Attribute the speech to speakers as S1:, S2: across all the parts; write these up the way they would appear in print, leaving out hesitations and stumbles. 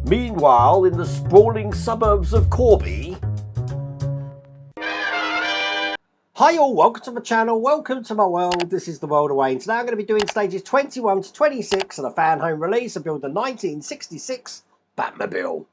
S1: Meanwhile, in the sprawling suburbs of Corby... Hi all, welcome to my channel, welcome to my world. This is the world of Wayne. Today I'm going to be doing stages 21 to 26 of the Fanhome release of build the 1966 Batmobile.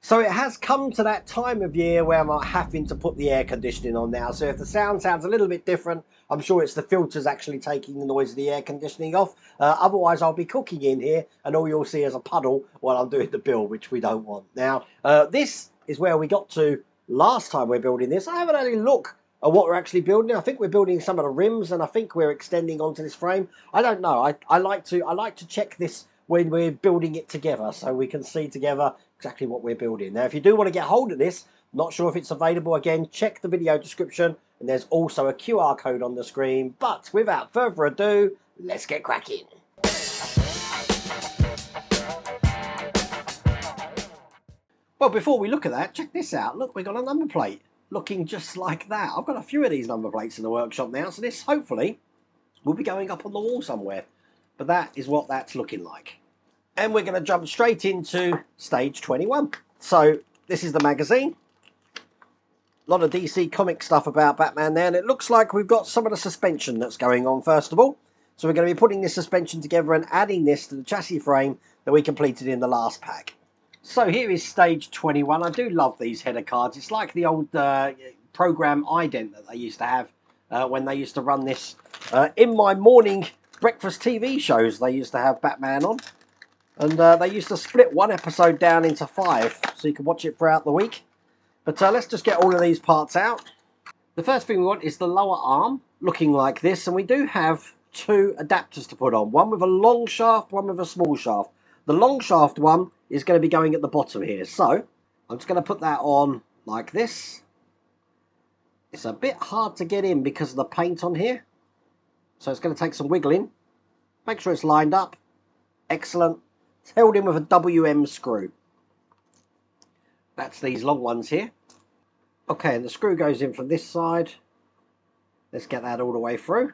S1: So it has come to that time of year where I'm having to put the air conditioning on now. So if the sound sounds a little bit different, I'm sure it's the filters actually taking the noise of the air conditioning off. Otherwise, I'll be cooking in here and all you'll see is a puddle while I'm doing the build, which we don't want. Now, this is where we got to last time we're building this. I haven't had a look at what we're actually building. I think we're building some of the rims and I think we're extending onto this frame. I don't know. I like to check this when we're building it together so we can see together exactly what we're building. Now, if you do want to get hold of this, not sure if it's available, again, check the video description and there's also a QR code on the screen. But without further ado, let's get cracking. Well, before we look at that, check this out. Look, we've got a number plate looking just like that. I've got a few of these number plates in the workshop now, so this hopefully will be going up on the wall somewhere. But that is what that's looking like. And we're going to jump straight into stage 21. So this is the magazine. A lot of DC comic stuff about Batman there. And it looks like we've got some of the suspension that's going on first of all. So we're going to be putting this suspension together and adding this to the chassis frame that we completed in the last pack. So here is stage 21. I do love these header cards. It's like the old program ident that they used to have when they used to run this. In my morning breakfast TV shows, they used to have Batman on. And they used to split one episode down into 5, so you can watch it throughout the week. But let's just get all of these parts out. The first thing we want is the lower arm, looking like this. And we do have 2 adapters to put on. One with a long shaft, one with a small shaft. The long shaft one is going to be going at the bottom here. So I'm just going to put that on like this. It's a bit hard to get in because of the paint on here. So it's going to take some wiggling. Make sure it's lined up. Excellent. It's held in with a WM screw. That's these long ones here. Okay, and the screw goes in from this side. Let's get that all the way through.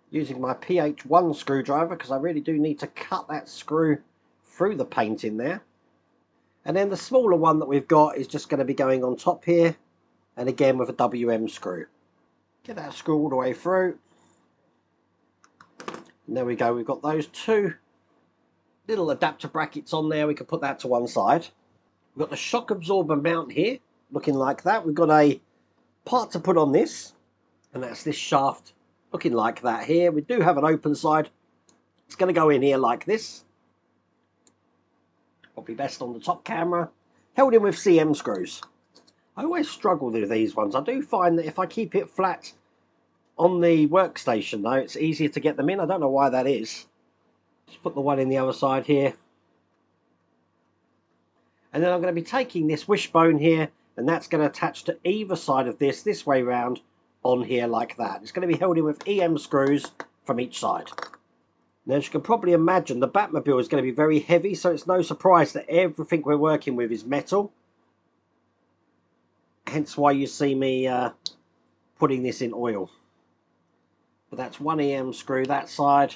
S1: Using my PH1 screwdriver because I really do need to cut that screw through the paint in there. And then the smaller one that we've got is just going to be going on top here. And again with a WM screw. Get that screw all the way through. And there we go, we've got those 2 little adapter brackets on there. We can put that to one side. We've got the shock absorber mount here, looking like that. We've got a part to put on this, and that's this shaft looking like that here. We do have an open side. It's going to go in here like this. Probably best on the top camera. Held in with CM screws. I always struggle with these ones. I do find that if I keep it flat on the workstation though, it's easier to get them in. I don't know why that is. Just put the one in the other side here. And then I'm going to be taking this wishbone here, and that's going to attach to either side of this way round on here like that. It's going to be held in with EM screws from each side. Now, as you can probably imagine, the Batmobile is going to be very heavy, so it's no surprise that everything we're working with is metal. Hence why you see me putting this in oil. But that's one EM screw that side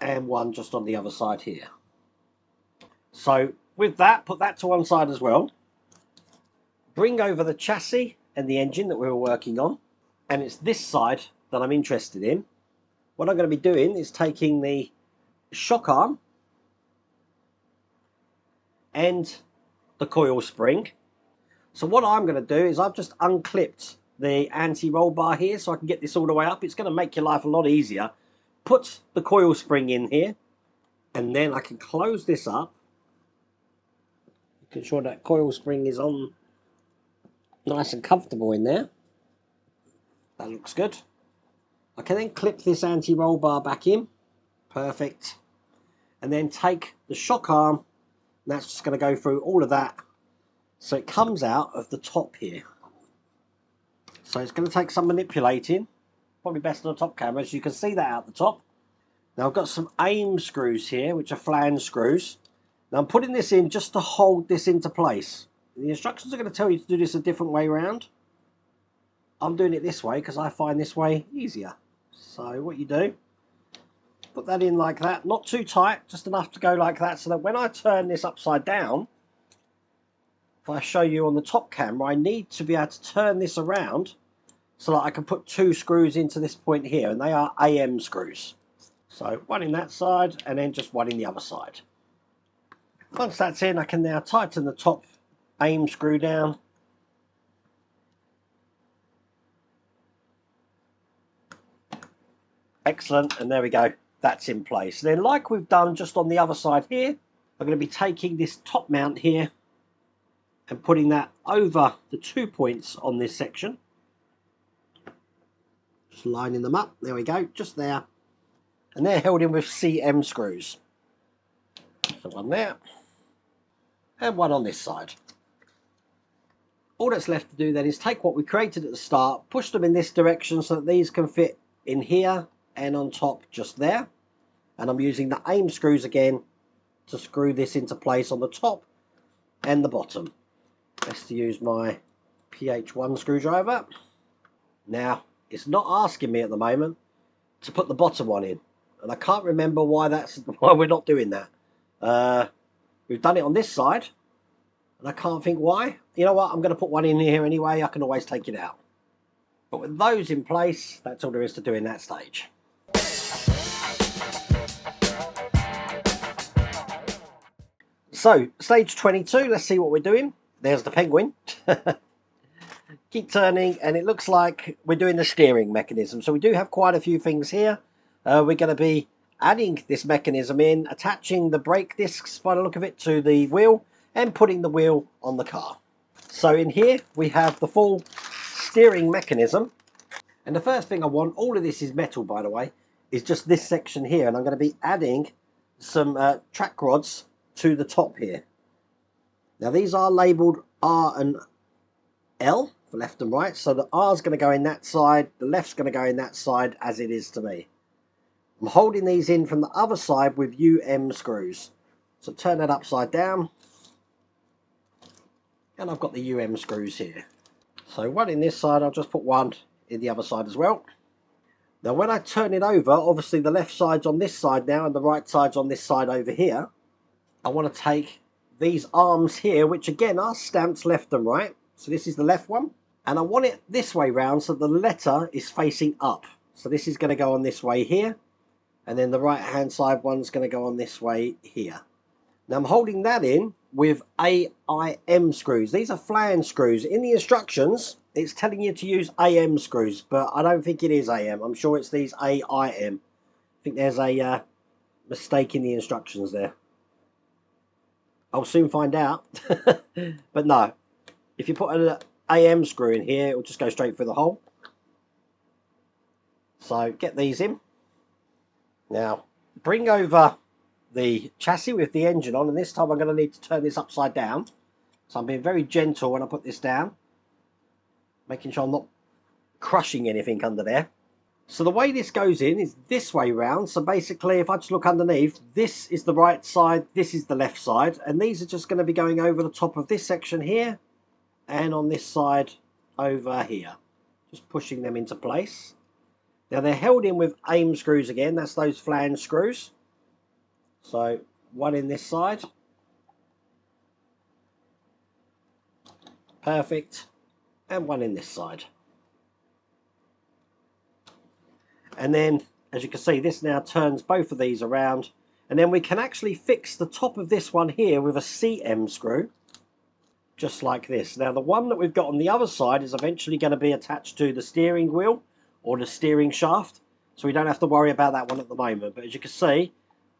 S1: and one just on the other side here. So with that, put that to one side as well. Bring over the chassis and the engine that we were working on. And it's this side that I'm interested in. What I'm going to be doing is taking the shock arm and the coil spring. So what I'm going to do is I've just unclipped the anti-roll bar here so I can get this all the way up. It's going to make your life a lot easier. Put the coil spring in here and then I can close this up. Making sure that coil spring is on nice and comfortable in there. That looks good. I can then clip this anti-roll bar back in. Perfect. And then take the shock arm, and that's just going to go through all of that so it comes out of the top here. So it's going to take some manipulating, probably best on the top camera, so you can see that out the top. Now I've got some aim screws here, which are flange screws. Now I'm putting this in just to hold this into place. The instructions are going to tell you to do this a different way around. I'm doing it this way because I find this way easier. So what you do, put that in like that, not too tight, just enough to go like that, so that when I turn this upside down, if I show you on the top camera, I need to be able to turn this around so that I can put 2 screws into this point here, and they are AM screws. So one in that side and then just one in the other side. Once that's in, I can now tighten the top AM screw down. Excellent, and there we go, that's in place. Then like we've done just on the other side here, I'm going to be taking this top mount here and putting that over the 2 points on this section. Just lining them up, there we go, just there. And they're held in with CM screws. So one there, and one on this side. All that's left to do then is take what we created at the start, push them in this direction so that these can fit in here and on top just there. And I'm using the AM screws again to screw this into place on the top and the bottom. Best to use my PH1 screwdriver. Now, it's not asking me at the moment to put the bottom one in, and I can't remember why we're not doing that. We've done it on this side, and I can't think why. You know what, I'm going to put one in here anyway, I can always take it out. But with those in place, that's all there is to do in that stage. So, stage 22, let's see what we're doing. There's the penguin. Keep turning, and it looks like we're doing the steering mechanism. So we do have quite a few things here. We're going to be adding this mechanism in, attaching the brake discs by the look of it to the wheel, and putting the wheel on the car. So in here we have the full steering mechanism. And the first thing I want, all of this is metal by the way, is just this section here, and I'm going to be adding some track rods to the top here. Now these are labelled R and L for left and right, so the R is going to go in that side, the left's going to go in that side as it is to me. I'm holding these in from the other side with UM screws. So turn that upside down, and I've got the UM screws here. So one in this side, I'll just put one in the other side as well. Now when I turn it over, obviously the left side's on this side now and the right side's on this side over here. I want to take these arms here, which again are stamped left and right. So this is the left one, and I want it this way round so the letter is facing up. So this is going to go on this way here, and then the right hand side one's going to go on this way here. Now I'm holding that in with AIM screws. These are flange screws. In the instructions it's telling you to use AM screws, but I don't think it is AM. I'm sure it's these AIM. I think there's a mistake in the instructions there. I'll soon find out. But no, if you put an AM screw in here, it will just go straight through the hole. So get these in. Now bring over the chassis with the engine on, and this time I'm going to need to turn this upside down. So I'm being very gentle when I put this down, making sure I'm not crushing anything under there. So the way this goes in is this way round. So basically if I just look underneath, this is the right side, this is the left side, and these are just going to be going over the top of this section here and on this side over here, just pushing them into place. Now they're held in with AIM screws again, that's those flange screws. So one in this side, perfect, and one in this side. And then as you can see, this now turns both of these around, and then we can actually fix the top of this one here with a CM screw, just like this. Now the one that we've got on the other side is eventually going to be attached to the steering wheel or the steering shaft, so we don't have to worry about that one at the moment. But as you can see,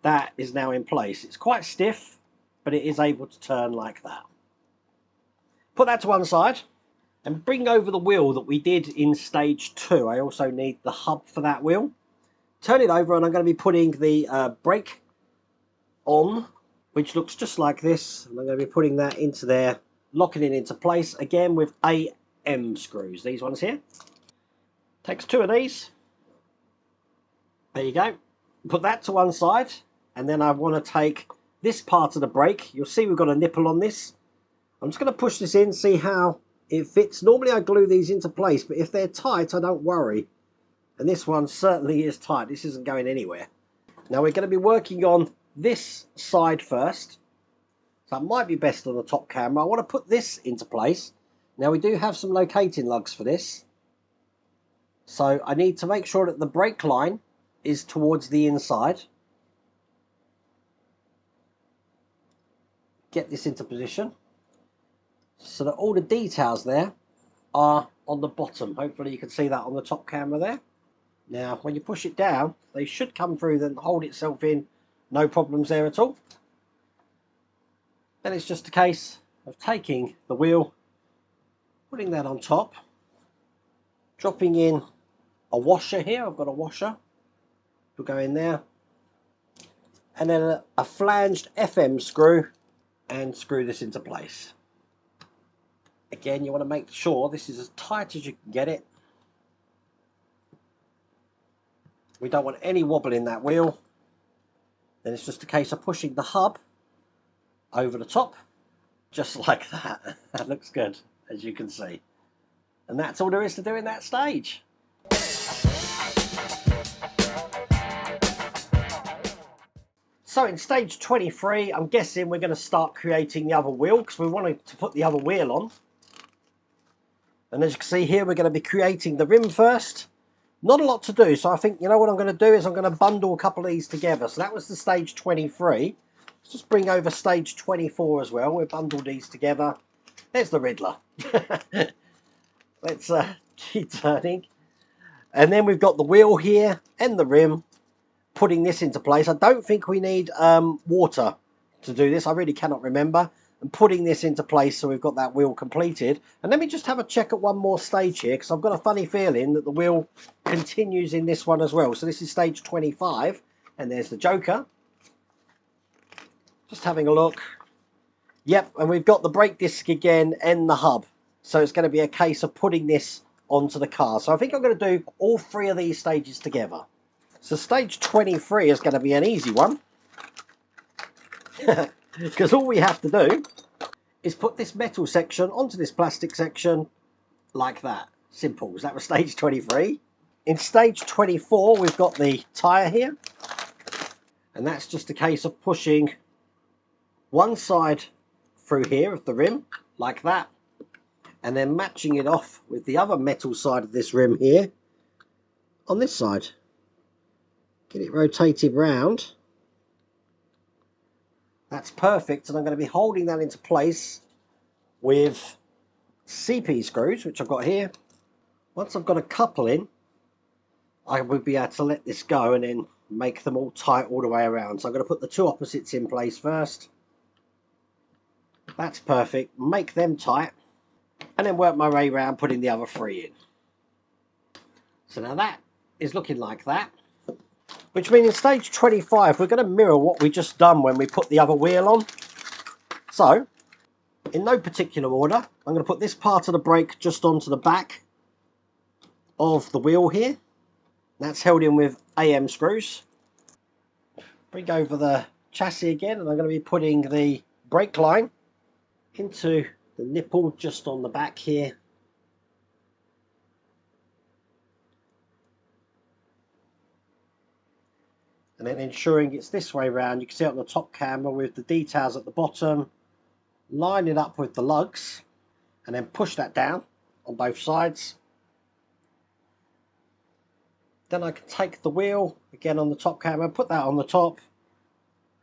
S1: that is now in place. It's quite stiff, but it is able to turn like that. Put that to one side and bring over the wheel that we did in stage 2. I also need the hub for that wheel. Turn it over, and I'm going to be putting the brake on, which looks just like this. And I'm going to be putting that into there, locking it into place again with AM screws. These ones here. Takes 2 of these. There you go. Put that to one side, and then I want to take this part of the brake. You'll see we've got a nipple on this. I'm just going to push this in, see how it fits. Normally I glue these into place, but if they're tight I don't worry, and this one certainly is tight. This isn't going anywhere. Now we're going to be working on this side first, so it might be best on the top camera. I want to put this into place. Now we do have some locating lugs for this, so I need to make sure that the brake line is towards the inside. Get this into position so that all the details there are on the bottom. Hopefully you can see that on the top camera there. Now when you push it down, they should come through and hold itself in, no problems there at all. Then it's just a case of taking the wheel, putting that on top, dropping in a washer here. I've got a washer, will go in there, and then a flanged FM screw, and screw this into place. Again, you want to make sure this is as tight as you can get it. We don't want any wobble in that wheel. Then it's just a case of pushing the hub over the top, just like that. That looks good, as you can see. And that's all there is to do in that stage. So in stage 23, I'm guessing we're going to start creating the other wheel, because we wanted to put the other wheel on. And as you can see here, we're going to be creating the rim first. Not a lot to do, so I think, you know what I'm going to do is I'm going to bundle a couple of these together. So that was the stage 23. Let's just bring over stage 24 as well. We'll bundle these together. There's the Riddler. Let's keep turning. And then we've got the wheel here and the rim. Putting this into place. I don't think we need water to do this. I really cannot remember. And putting this into place so we've got that wheel completed. And let me just have a check at one more stage here, because I've got a funny feeling that the wheel continues in this one as well. So this is stage 25, and there's the Joker. Just having a look. Yep, and we've got the brake disc again and the hub. So it's going to be a case of putting this onto the car. So I think I'm going to do all three of these stages together. So stage 23 is going to be an easy one, because all we have to do is put this metal section onto this plastic section like that. Simple. That was stage 23. In stage 24 we've got the tyre here, and that's just a case of pushing one side through here of the rim like that, and then matching it off with the other metal side of this rim here on this side. Get it rotated round. That's perfect, and I'm going to be holding that into place with CP screws, which I've got here. Once I've got a couple in, I will be able to let this go and then make them all tight all the way around. So I'm going to put the two opposites in place first. That's perfect. Make them tight, and then work my way around putting the other three in. So now that is looking like that. Which means in stage 25, we're going to mirror what we just done when we put the other wheel on. So, in no particular order, I'm going to put this part of the brake just onto the back of the wheel here. That's held in with AM screws. Bring over the chassis again, and I'm going to be putting the brake line into the nipple just on the back here. And then ensuring it's this way round. You can see it on the top camera with the details at the bottom. Line it up with the lugs, and then push that down on both sides. Then I can take the wheel again on the top camera, put that on the top,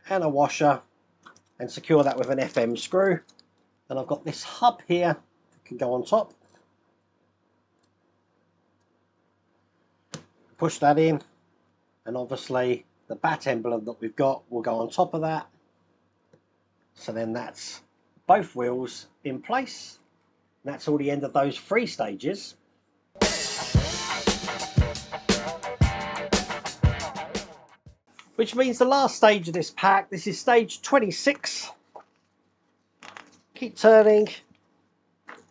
S1: and a washer, and secure that with an FM screw. Then I've got this hub here that can go on top. Push that in, and obviously the bat emblem that we've got will go on top of that. So then that's both wheels in place. And that's all the end of those three stages. Which means the last stage of this pack, this is stage 26. Keep turning,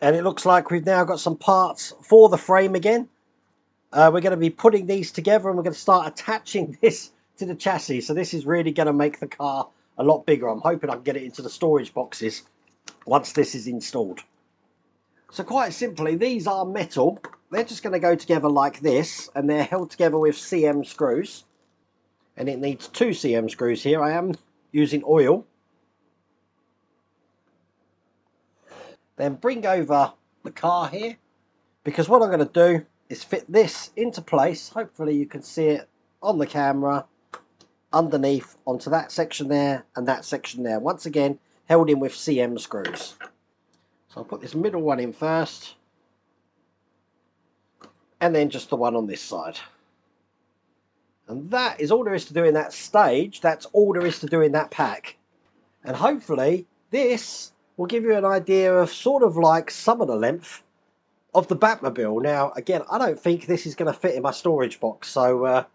S1: and it looks like we've now got some parts for the frame again. We're going to be putting these together, and we're going to start attaching this to the chassis. So this is really going to make the car a lot bigger. I'm hoping I can get it into the storage boxes once this is installed. So quite simply, these are metal. They're just going to go together like this, and they're held together with CM screws. And it needs 2 CM screws here. I am using oil. Then bring over the car here, because what I'm going to do is fit this into place. Hopefully you can see it on the camera, underneath onto that section there and that section there. Once again, held in with CM screws. So I'll put this middle one in first, and then just the one on this side. And that is all there is to do in that stage. That's all there is to do in that pack. And hopefully this will give you an idea of sort of like some of the length of the Batmobile. Now, again, I don't think this is going to fit in my storage box, so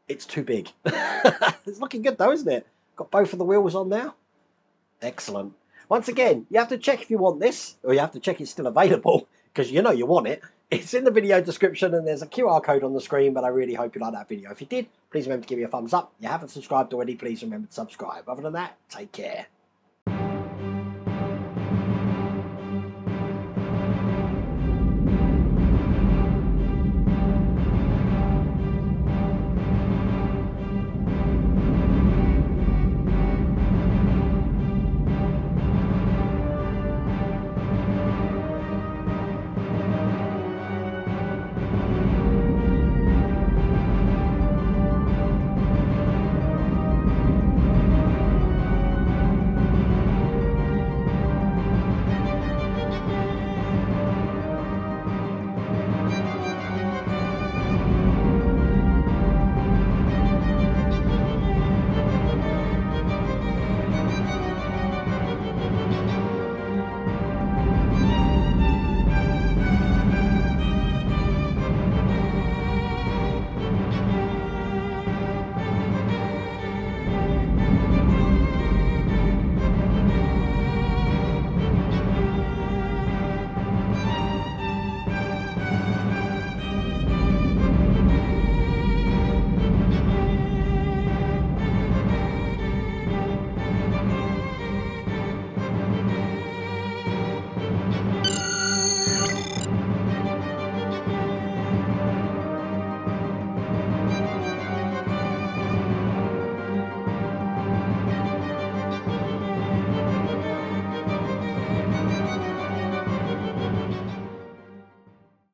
S1: it's too big. It's looking good though, isn't it? Got both of the wheels on now. Excellent. Once again, you have to check if you want this, or you have to check it's still available, because you know you want it. It's in the video description and there's a QR code on the screen, but I really hope you like that video. If you did, please remember to give me a thumbs up. If you haven't subscribed already, please remember to subscribe. Other than that, take care.